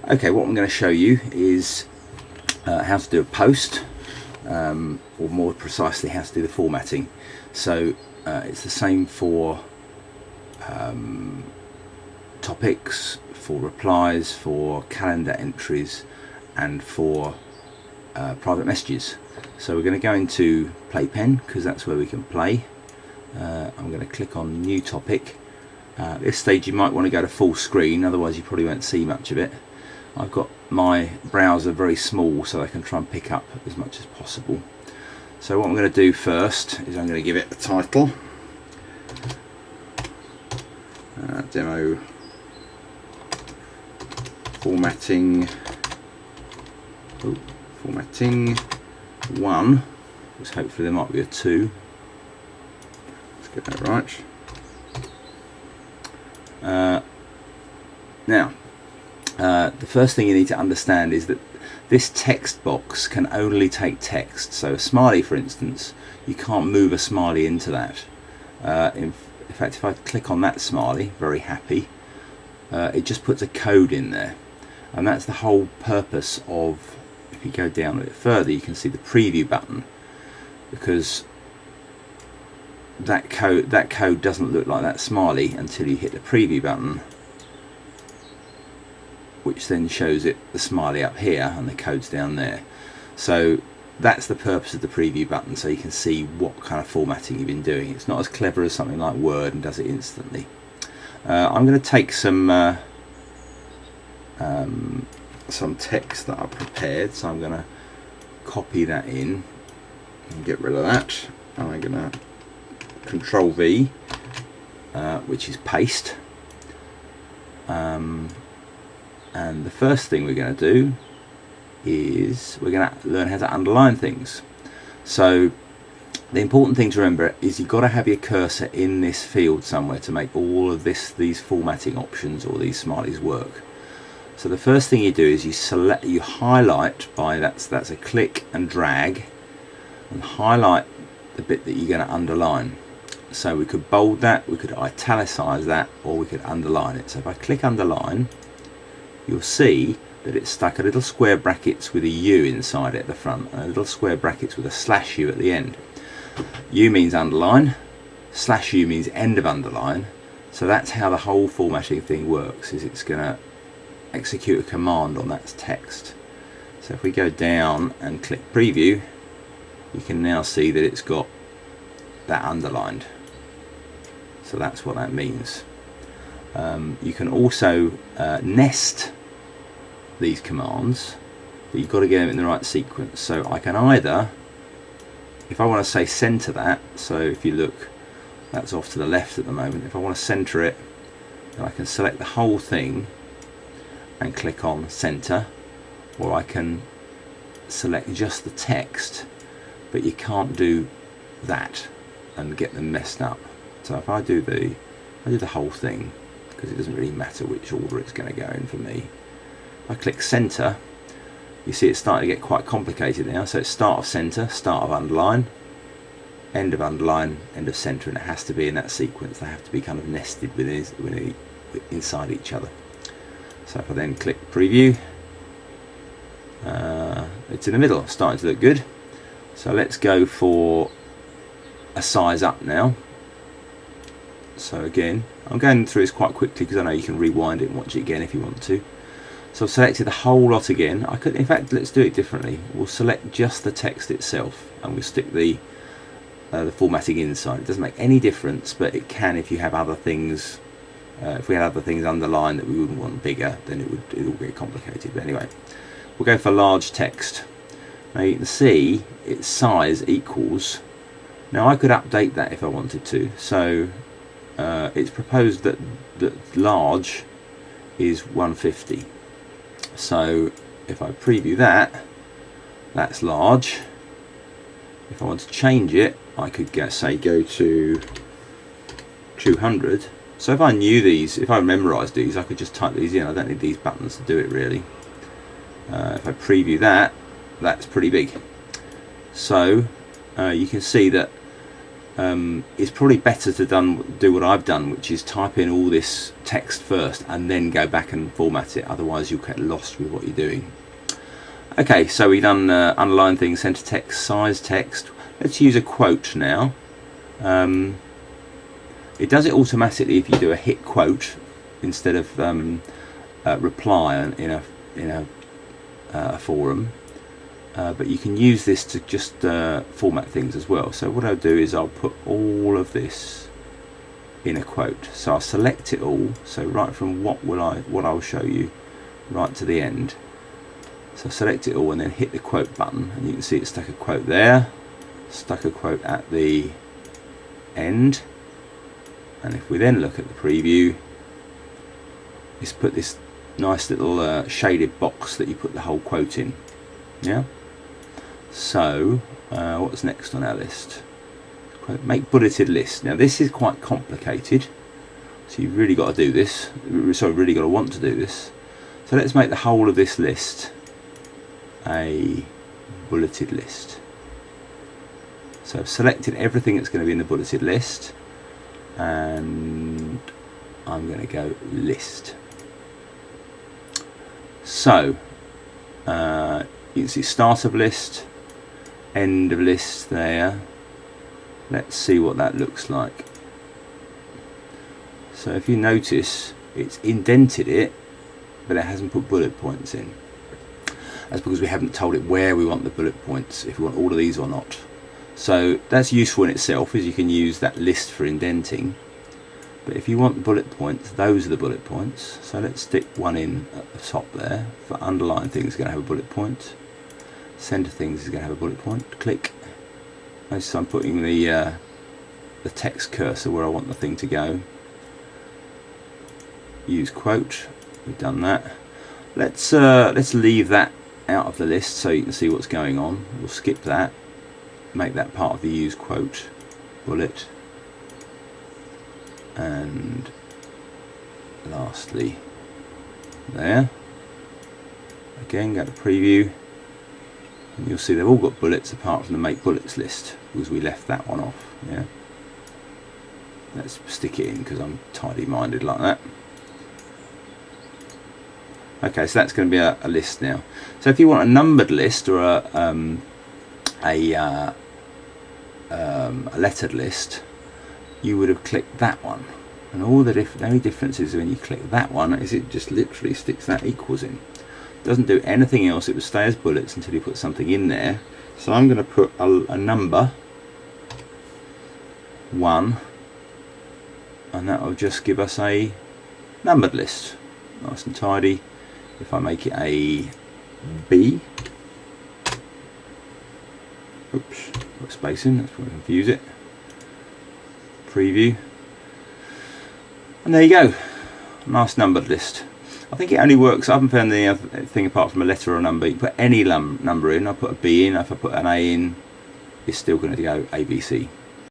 Okay, what I'm going to show you is how to do a post, or more precisely how to do the formatting. So it's the same for topics, for replies, for calendar entries, and for private messages. So we're going to go into Playpen because that's where we can play. I'm going to click on new topic. At this stage you might want to go to full screen, otherwise you probably won't see much of it. I've got my browser very small so I can try and pick up as much as possible. So what I'm going to do first is I'm going to give it a title. Demo formatting. Formatting 1, because hopefully there might be a 2. Let's get that right. Now, the first thing you need to understand is that this text box can only take text. So a smiley, for instance, you can't move a smiley into that. In fact, if I click on that smiley, very happy, it just puts a code in there. And that's the whole purpose of, if you go down a bit further, you can see the preview button, because that code doesn't look like that smiley until you hit the preview button, which then shows it the smiley up here and the code's down there. So that's the purpose of the preview button, so you can see what kind of formatting you've been doing. It's not as clever as something like Word and does it instantly. I'm going to take some text that I've prepared, so I'm going to copy that in and get rid of that, and I'm going to Control V, which is paste. And the first thing we're going to do is we're going to learn how to underline things. So the important thing to remember is you've got to have your cursor in this field somewhere to make all of these formatting options or these smileys work. So the first thing you do is you highlight by that's a click and drag, and highlight the bit that you're going to underline. So we could bold that, we could italicize that, or we could underline it. So if I click underline, you'll see that it's stuck a little square brackets with a U inside it at the front, and a little square brackets with a slash U at the end. U means underline, slash U means end of underline. So that's how the whole formatting thing works, is it's going to execute a command on that text. So if we go down and click preview, you can now see that it's got that underlined. So that's what that means. You can also nest these commands, but you've got to get them in the right sequence. So I can either, if I want to say center that, so if you look, that's off to the left at the moment. If I want to center it, then I can select the whole thing and click on center, or I can select just the text, but you can't do that and get them messed up. So if I do the whole thing, because it doesn't really matter which order it's going to go in for me. If I click center, you see it's starting to get quite complicated now. So it's start of center, start of underline, end of underline, end of center, and it has to be in that sequence. They have to be kind of nested within inside each other. So if I then click preview, it's in the middle, starting to look good. So let's go for a size up now. So again, I'm going through this quite quickly because I know you can rewind it and watch it again if you want to. So I've selected the whole lot again. I could, in fact, let's do it differently. We'll select just the text itself, and we'll stick the formatting inside. It doesn't make any difference, but it can if you have other things. If we had other things underlined that we wouldn't want bigger, then it all get complicated. But anyway, we'll go for large text. Now you can see its size equals. Now I could update that if I wanted to. So it's proposed that large is 150. So if I preview that, that's large. If I want to change it, I could go to 200. So if I knew these, if I memorized these, I could just type these in. I don't need these buttons to do it really. If I preview that, that's pretty big. So you can see that it's probably better to do what I've done, which is type in all this text first and then go back and format it. Otherwise you'll get lost with what you're doing. Okay, so we've done underline things, center text, size text. Let's use a quote now. It does it automatically if you do a hit quote instead of reply in a forum. But you can use this to just format things as well. So what I'll do is I'll put all of this in a quote. So I'll select it all. So right from what I'll show you right to the end. So select it all and then hit the quote button, and you can see it stuck a quote there, stuck a quote at the end. And if we then look at the preview, it's put this nice little shaded box that you put the whole quote in. Yeah. So what's next on our list? Make bulleted list. Now this is quite complicated, so you've really got to do this. So really got to want to do this. So let's make the whole of this list a bulleted list. So I've selected everything that's going to be in the bulleted list, and I'm going to go list. So you can see start of list, end of list there. Let's see what that looks like. So if you notice, it's indented it, but it hasn't put bullet points in. That's because we haven't told it where we want the bullet points, if we want all of these or not. So that's useful in itself, as you can use that list for indenting. But if you want bullet points, those are the bullet points. So let's stick one in at the top there. For underline things, is going to have a bullet point. Center things is going to have a bullet point. Click. Notice I'm putting the text cursor where I want the thing to go. Use quote. We've done that. Let's leave that out of the list so you can see what's going on. We'll skip that. Make that part of the use quote bullet. And lastly, there. Again, go to preview. And you'll see they've all got bullets apart from the make bullets list, because we left that one off. Yeah. Let's stick it in because I'm tidy minded like that. Okay, so that's going to be a list now. So if you want a numbered list or a lettered list, you would have clicked that one. And all the only difference is when you click that one is it just literally sticks that equals in. Doesn't do anything else. It will stay as bullets until you put something in there. So I'm going to put a number 1, and that will just give us a numbered list, nice and tidy. If I make it a B, oops, put space in, that's probably confuse it. Preview, and there you go, nice numbered list. I think it only works, I haven't found any other thing apart from a letter or a number. You can put any number in. I put a B in, if I put an A in, it's still going to go ABC.